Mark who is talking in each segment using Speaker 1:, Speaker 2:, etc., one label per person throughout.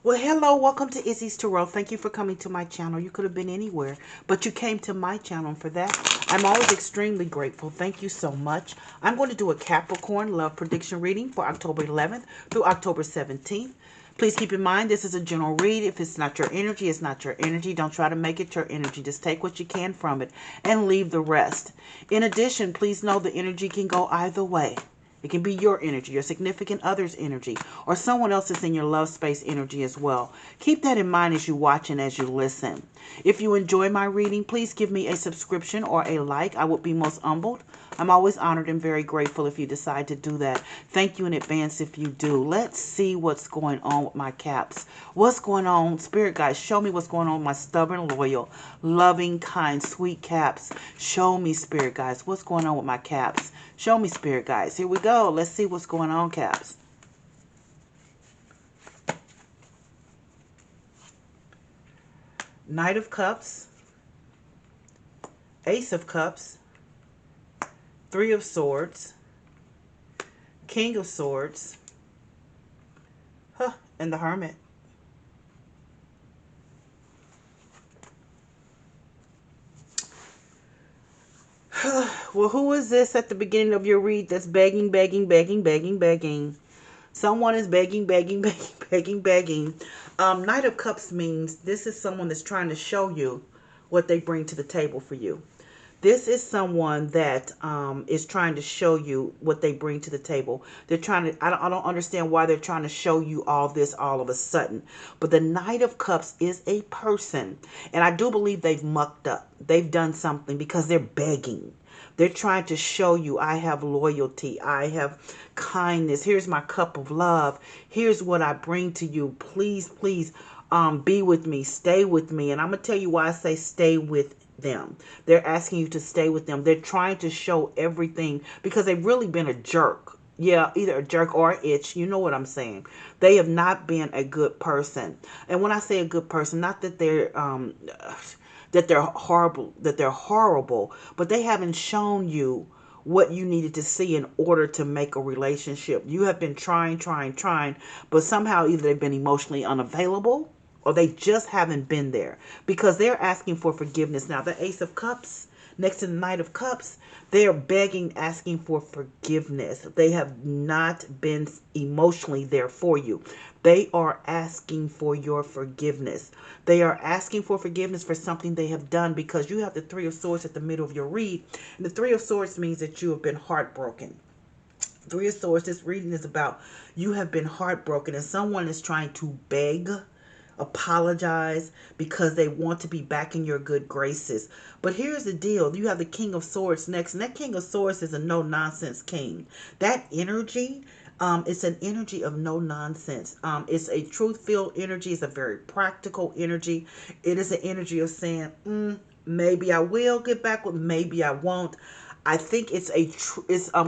Speaker 1: Well, hello, welcome to Izzy's Tarot. Thank you for coming to my channel. You could have been anywhere, but you came to my channel. And for that, I'm always extremely grateful. Thank you so much. I'm going to do a Capricorn love prediction reading for October 11th through October 17th. Please keep in mind, this is a general read. If it's not your energy, it's not your energy. Don't try to make it your energy. Just take what you can from it and leave the rest. In addition, please know the energy can go either way. It can be your energy, your significant other's energy, or someone else's in your love space energy as well. Keep that in mind as you watch and as you listen. If you enjoy my reading, please give me a subscription or a like. I would be most humbled. I'm always honored and very grateful if you decide to do that. Thank you in advance if you do. Let's see what's going on with my caps. What's going on? Spirit guys, show me what's going on with my stubborn, loyal, loving, kind, sweet caps. Show me, spirit guys, what's going on with my caps. Show me, spirit guys. Here we go. Let's see what's going on, caps. Knight of Cups, Ace of Cups, Three of Swords, King of Swords, and the Hermit. Well, who is this at the beginning of your read that's begging, begging, begging, begging, begging? Someone is begging, begging, begging, begging, begging. Knight of Cups means this is someone that's trying to show you what they bring to the table for you. This is someone that is trying to show you what they bring to the table. They're trying to, I don't understand why they're trying to show you all this all of a sudden. But the Knight of Cups is a person. And I do believe they've mucked up. They've done something because they're begging. They're trying to show you, I have loyalty. I have kindness. Here's my cup of love. Here's what I bring to you. Please, please be with me. Stay with me. And I'm going to tell you why I say stay with them. They're asking you to stay with them. They're trying to show everything because they've really been a jerk. Yeah, either a jerk or an itch. You know what I'm saying. They have not been a good person. And when I say a good person, not that they're horrible, but they haven't shown you what you needed to see in order to make a relationship. You have been trying, but somehow either they've been emotionally unavailable or they just haven't been there because they're asking for forgiveness. Now, the Ace of Cups next to the Knight of Cups, they are begging, asking for forgiveness. They have not been emotionally there for you. They are asking for your forgiveness. They are asking for forgiveness for something they have done because you have the Three of Swords at the middle of your read. And the Three of Swords means that you have been heartbroken. Three of Swords, this reading is about you have been heartbroken and someone is trying to beg, apologize because they want to be back in your good graces. But here's the deal. You have the King of Swords next, and that King of Swords is a no-nonsense king. That energy, it's an energy of no nonsense. It's a truth-filled energy. It's a very practical energy. It is an energy of saying, maybe I will get back with, maybe I won't. I think it's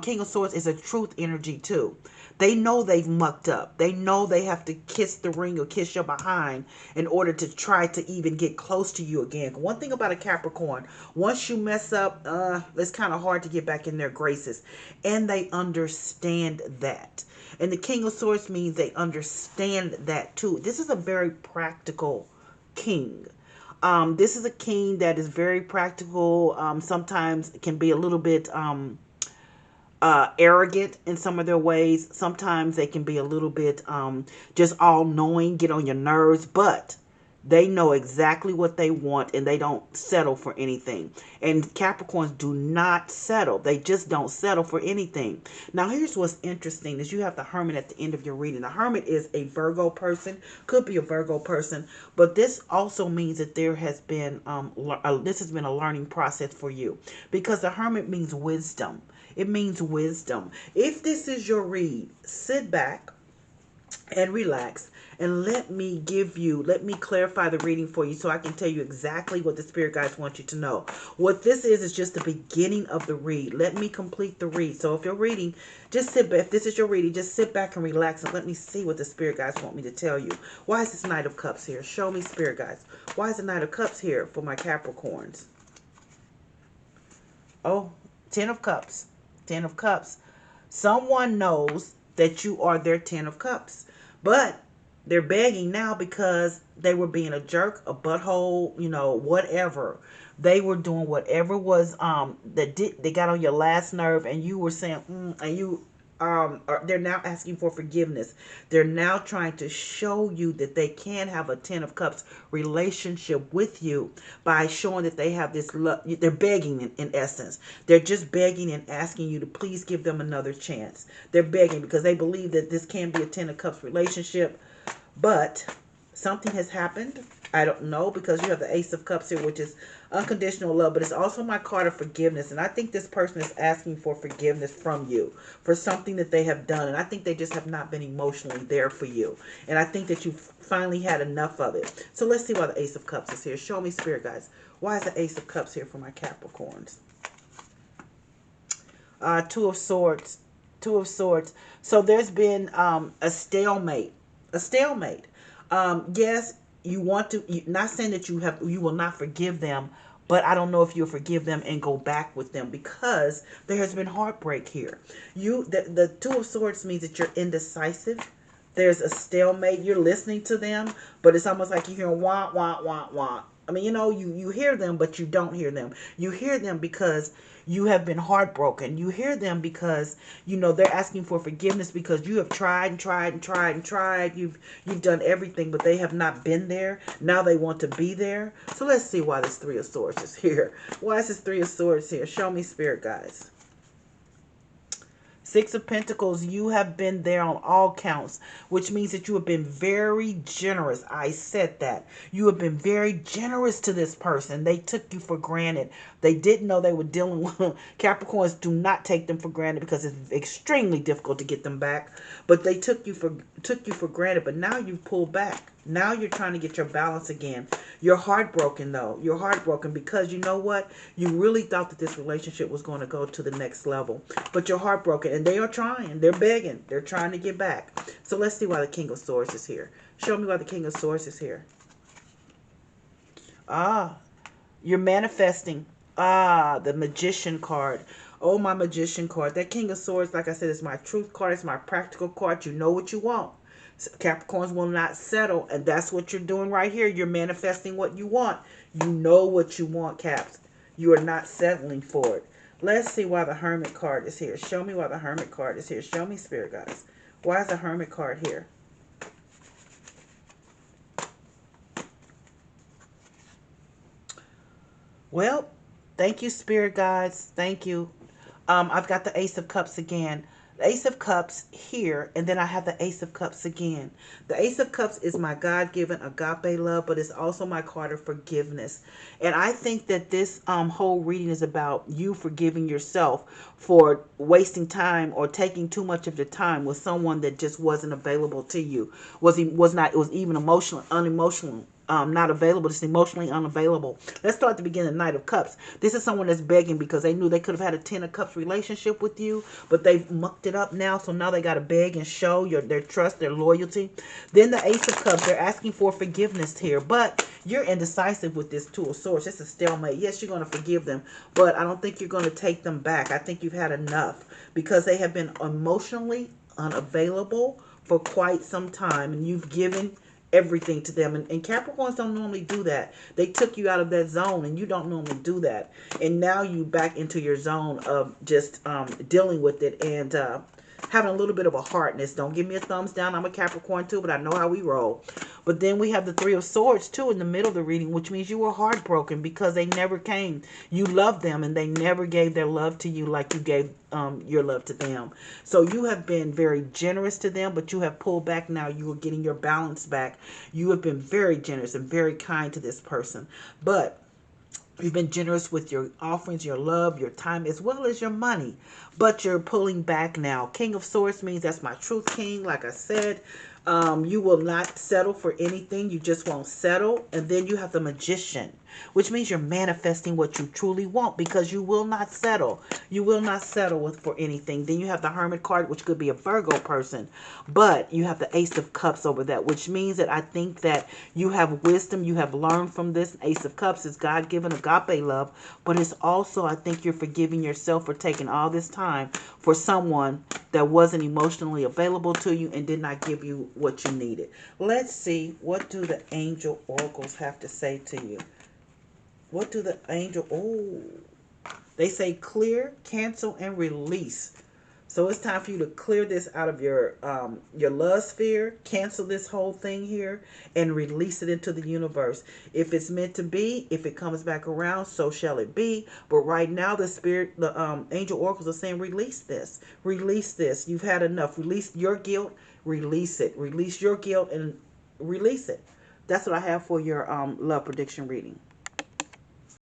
Speaker 1: King of Swords is a truth energy too. They know they've mucked up. They know they have to kiss the ring or kiss your behind in order to try to even get close to you again. One thing about a Capricorn, once you mess up, it's kind of hard to get back in their graces. And they understand that. And the King of Swords means they understand that too. This is a very practical king. This is a king that is very practical. Sometimes can be a little bit arrogant in some of their ways. Sometimes they can be a little bit just all knowing, get on your nerves, but they know exactly what they want and they don't settle for anything. And Capricorns do not settle. They just don't settle for anything. Now, here's what's interesting is you have the Hermit at the end of your reading. The Hermit is a Virgo person, could be a Virgo person, but this also means that there has been, this has been a learning process for you because the Hermit means wisdom. It means wisdom. If this is your read, sit back and relax and let me clarify the reading for you so I can tell you exactly what the spirit guides want you to know. What this is just the beginning of the read. Let me complete the read. So if you're reading, just sit back. If this is your reading, just sit back and relax and let me see what the spirit guides want me to tell you. Why is this Knight of Cups here? Show me, spirit guides. Why is the Knight of Cups here for my Capricorns? Oh, Ten of Cups. Ten of Cups. Someone knows that you are their Ten of Cups. But They're begging now because they were being a jerk, a butthole, whatever. They were doing whatever was they got on your last nerve, and you were saying and you they're now asking for forgiveness. They're now trying to show you that they can have a 10 of cups relationship with you by showing that they have this love. They're begging in essence. They're just begging and asking you to please give them another chance. They're begging because they believe that this can be a 10 of cups relationship, but something has happened. I don't know, because you have the Ace of Cups here, which is unconditional love, but it's also my card of forgiveness. And I think this person is asking for forgiveness from you for something that they have done. And I think they just have not been emotionally there for you. And I think that you've finally had enough of it. So let's see why the Ace of Cups is here. Show me, Spirit guys. Why is the Ace of Cups here for my Capricorns? Two of Swords. Two of Swords. So there's been a stalemate. A stalemate. Yes, you want to, not saying that you will not forgive them, but I don't know if you'll forgive them and go back with them, because there has been heartbreak here. The Two of Swords means that you're indecisive. There's a stalemate. You're listening to them, but it's almost like you hear wah, wah, wah, wah. I mean, you hear them, but you don't hear them. You hear them because you have been heartbroken. You hear them because, they're asking for forgiveness because you have tried and tried and tried and tried. You've done everything, but they have not been there. Now they want to be there. So let's see why this Three of Swords is here. Why is this Three of Swords here? Show me, Spirit guys. Six of Pentacles, you have been there on all counts, which means that you have been very generous. I said that. You have been very generous to this person. They took you for granted. They didn't know they were dealing with Capricorns. Do not take them for granted, because it's extremely difficult to get them back. But they took you for granted. But now you've pulled back. Now you're trying to get your balance again. You're heartbroken, though. You're heartbroken because you know what? You really thought that this relationship was going to go to the next level. But you're heartbroken, and they are trying. They're begging. They're trying to get back. So let's see why the King of Swords is here. Show me why the King of Swords is here. You're manifesting. The Magician card. Oh, my Magician card. That King of Swords, like I said, is my truth card. It's my practical card. You know what you want. Capricorns will not settle, and that's what you're doing right here. You're manifesting what you want. You know what you want, Caps. You are not settling for it. Let's see why the Hermit card is here. Show me why the Hermit card is here. Show me, Spirit guys. Why is the Hermit card here? Well, thank you, Spirit guides. Thank you. I've got the Ace of Cups again. The Ace of Cups here, and then I have the Ace of Cups again. The Ace of Cups is my God-given agape love, but it's also my card of forgiveness. And I think that this whole reading is about you forgiving yourself for wasting time or taking too much of your time with someone that just wasn't available to you. It was even unemotional. Not available. It's emotionally unavailable. Let's start at the beginning. Knight of Cups. This is someone that's begging because they knew they could have had a 10 of Cups relationship with you, but they've mucked it up now. So now they got to beg and show their trust, their loyalty. Then the Ace of Cups. They're asking for forgiveness here, but you're indecisive with this Two of Swords. It's a stalemate. Yes, you're going to forgive them, but I don't think you're going to take them back. I think you've had enough because they have been emotionally unavailable for quite some time, and you've given everything to them, and Capricorns don't normally do that. They took you out of that zone, and you don't normally do that, and now you back into your zone of just dealing with it and having a little bit of a hardness. Don't give me a thumbs down. I'm a Capricorn too, but I know how we roll. But then we have the Three of Swords too in the middle of the reading, which means you were heartbroken because they never came. You loved them, and they never gave their love to you like you gave your love to them. So you have been very generous to them, but you have pulled back now. You are getting your balance back. You have been very generous and very kind to this person, but you've been generous with your offerings, your love, your time, as well as your money. But you're pulling back now. King of Swords means that's my truth king. Like I said, you will not settle for anything. You just won't settle. And then you have the Magician. which means you're manifesting what you truly want, because you will not settle. You will not settle for anything. Then you have the Hermit card, which could be a Virgo person, but you have the Ace of Cups over that, which means that I think that you have wisdom. You have learned from this. Ace of Cups is God-given agape love, but it's also, I think you're forgiving yourself for taking all this time for someone that wasn't emotionally available to you and did not give you what you needed. Let's see, what do the angel oracles have to say to you? What do the angel... Oh, they say clear, cancel, and release. So it's time for you to clear this out of your love sphere, cancel this whole thing here, and release it into the universe. If it's meant to be, if it comes back around, so shall it be. But right now, the angel oracles are saying, release this, release this. You've had enough. Release your guilt, release it. Release your guilt and release it. That's what I have for your love prediction reading.